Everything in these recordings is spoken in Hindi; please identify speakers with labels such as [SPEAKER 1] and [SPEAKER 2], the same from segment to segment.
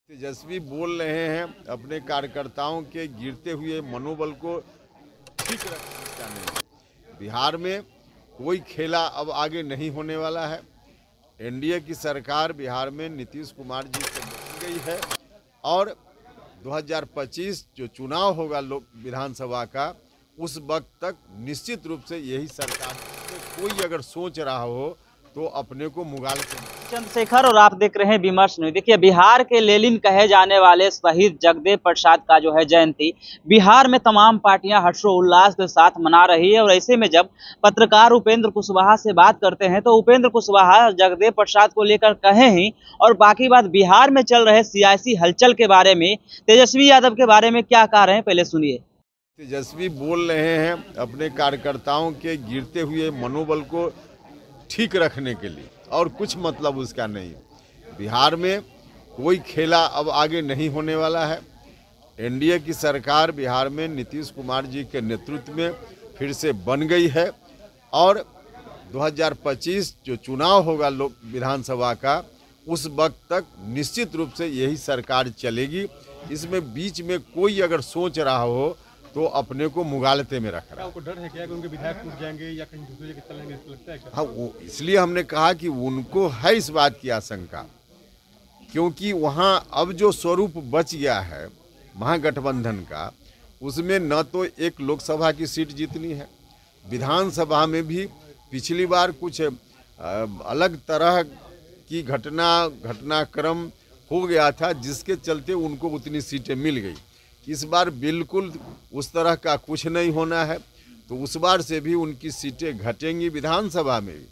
[SPEAKER 1] तेजस्वी बोल रहे हैं अपने कार्यकर्ताओं के गिरते हुए मनोबल को ठीक रखने नहीं। बिहार में कोई खेला अब आगे नहीं होने वाला है। एनडीए की सरकार बिहार में नीतीश कुमार जी से बन गई है और 2025 जो चुनाव होगा लोक विधानसभा का, उस वक्त तक निश्चित रूप से यही सरकार, कोई अगर सोच रहा हो तो अपने को मुगाल के
[SPEAKER 2] चंद्रशेखर और आप देख रहे हैं विमर्श न्यूज। देखिए, बिहार के लेनिन कहे जाने वाले शहीद जगदेव प्रसाद का जो है जयंती बिहार में तमाम पार्टियां हर्षोल्लास के साथ मना रही है। और ऐसे में जब पत्रकार उपेंद्र कुशवाहा से बात करते हैं तो उपेंद्र कुशवाहा जगदेव प्रसाद को लेकर कहे ही, और बाकी बात बिहार में चल रहे सियासी हलचल के बारे में, तेजस्वी यादव के बारे में क्या कह रहे हैं, पहले सुनिए।
[SPEAKER 1] तेजस्वी बोल रहे हैं अपने कार्यकर्ताओं के गिरते हुए मनोबल को ठीक रखने के लिए, और कुछ मतलब उसका नहीं। बिहार में कोई खेला अब आगे नहीं होने वाला है। एनडीए की सरकार बिहार में नीतीश कुमार जी के नेतृत्व में फिर से बन गई है और 2025 जो चुनाव होगा लोक विधानसभा का, उस वक्त तक निश्चित रूप से यही सरकार चलेगी। इसमें बीच में कोई अगर सोच रहा हो तो अपने को मुगालते में रख रहा है।
[SPEAKER 3] डर है क्या कि उनके विधायक टूट जाएंगे या कहीं दूसरे जगह चलेंगे, लगता है क्या?
[SPEAKER 1] हाँ, वो इसलिए हमने कहा कि उनको है इस बात की आशंका, क्योंकि वहाँ अब जो स्वरूप बच गया है महागठबंधन का, उसमें न तो एक लोकसभा की सीट जीतनी है, विधानसभा में भी पिछली बार कुछ अलग तरह की घटनाक्रम हो गया था, जिसके चलते उनको उतनी सीटें मिल गई। इस बार बिल्कुल उस तरह का कुछ नहीं होना है, तो उस बार से भी उनकी सीटें घटेंगी विधानसभा में भी।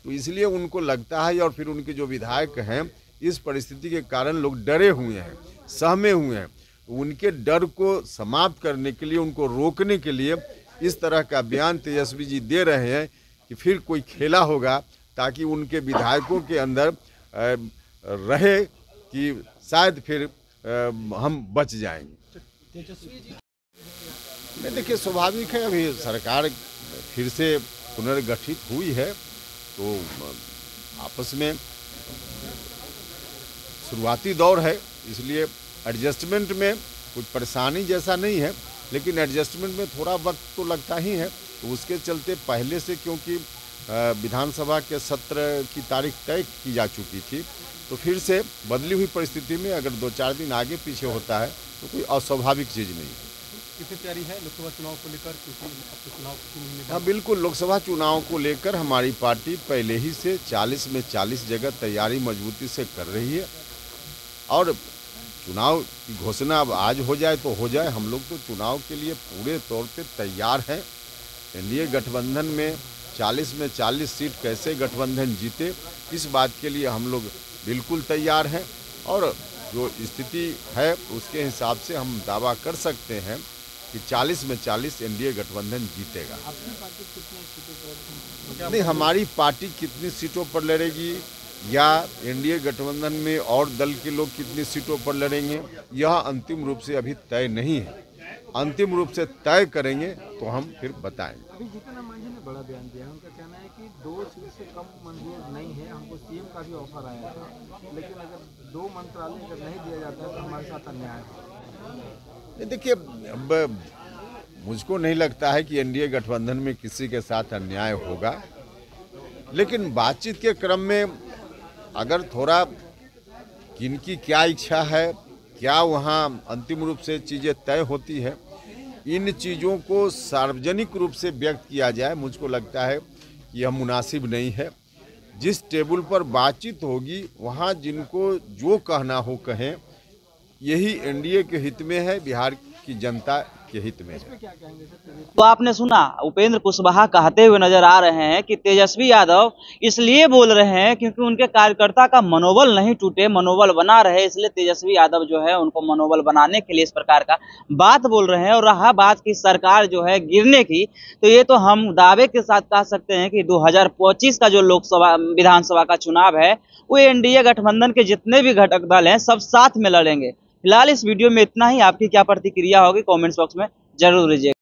[SPEAKER 1] तो इसलिए उनको लगता है, और फिर उनके जो विधायक हैं इस परिस्थिति के कारण लोग डरे हुए हैं, सहमे हुए हैं। तो उनके डर को समाप्त करने के लिए, उनको रोकने के लिए इस तरह का बयान तेजस्वी जी दे रहे हैं कि फिर कोई खेला होगा, ताकि उनके विधायकों के अंदर रहे कि शायद फिर हम बच जाएंगे। नहीं, देखिए, स्वाभाविक है, अभी सरकार फिर से पुनर्गठित हुई है, तो आपस में शुरुआती दौर है, इसलिए एडजस्टमेंट में कुछ परेशानी जैसा नहीं है, लेकिन एडजस्टमेंट में थोड़ा वक्त तो लगता ही है। तो उसके चलते पहले से, क्योंकि विधानसभा के सत्र की तारीख तय की जा चुकी थी, तो फिर से बदली हुई परिस्थिति में अगर 2-4 दिन आगे पीछे होता है तो कोई अस्वाभाविक चीज़ नहीं है।
[SPEAKER 3] कितनी तैयारी है लोकसभा चुनाव को लेकर?
[SPEAKER 1] हाँ, बिल्कुल, लोकसभा चुनाव को लेकर हमारी पार्टी पहले ही से 40 में 40 जगह तैयारी मजबूती से कर रही है, और चुनाव की घोषणा अब आज हो जाए तो हो जाए। हम लोग तो चुनाव के लिए पूरे तौर पे तैयार हैं। एनडीए गठबंधन में 40 में 40 सीट कैसे गठबंधन जीते, इस बात के लिए हम लोग बिल्कुल तैयार हैं, और जो स्थिति है उसके हिसाब से हम दावा कर सकते हैं कि 40 में 40 एनडीए गठबंधन जीतेगा।
[SPEAKER 3] अपनी पार्टी कितनी सीटों पर?
[SPEAKER 1] नहीं, हमारी पार्टी कितनी सीटों पर लड़ेगी या एनडीए गठबंधन में और दल के लोग कितनी सीटों पर लड़ेंगे, यह अंतिम रूप से अभी तय नहीं है। अंतिम रूप से तय करेंगे तो हम फिर बताएंगे।
[SPEAKER 3] अभी जीतन राम मांझी ने बड़ा बयान दिया है, उनका कहना है कि 2 सीट से कम मंजूर नहीं है। हमको सीएम का भी ऑफर आया था, लेकिन अगर 2 मंत्रालय अगर नहीं दिया जाता है तो हमारे साथ अन्याय है।
[SPEAKER 1] देखिए, मुझको नहीं लगता है कि एनडीए गठबंधन में किसी के साथ अन्याय होगा, लेकिन बातचीत के क्रम में अगर थोड़ा किनकी क्या इच्छा है, क्या वहाँ अंतिम रूप से चीज़ें तय होती है, इन चीज़ों को सार्वजनिक रूप से व्यक्त किया जाए, मुझको लगता है यह मुनासिब नहीं है। जिस टेबल पर बातचीत होगी वहाँ जिनको जो कहना हो कहें, यही एनडीए के हित में है, बिहार की जनता के हित में है।
[SPEAKER 3] क्या कहेंगे सर?
[SPEAKER 2] तो आपने सुना, उपेंद्र कुशवाहा कहते हुए नजर आ रहे हैं कि तेजस्वी यादव इसलिए बोल रहे हैं क्योंकि उनके कार्यकर्ता का मनोबल नहीं टूटे, मनोबल बना रहे, इसलिए तेजस्वी यादव जो है उनको मनोबल बनाने के लिए इस प्रकार का बात बोल रहे हैं। और रहा बात की सरकार जो है गिरने की, तो ये तो हम दावे के साथ कह सकते हैं कि 2025 का जो लोकसभा विधानसभा का चुनाव है, वो एनडीए गठबंधन के जितने भी घटक दल हैं सब साथ में लड़ेंगे। फिलहाल इस वीडियो में इतना ही। आपकी क्या प्रतिक्रिया होगी कमेंट्स बॉक्स में जरूर दीजिएगा।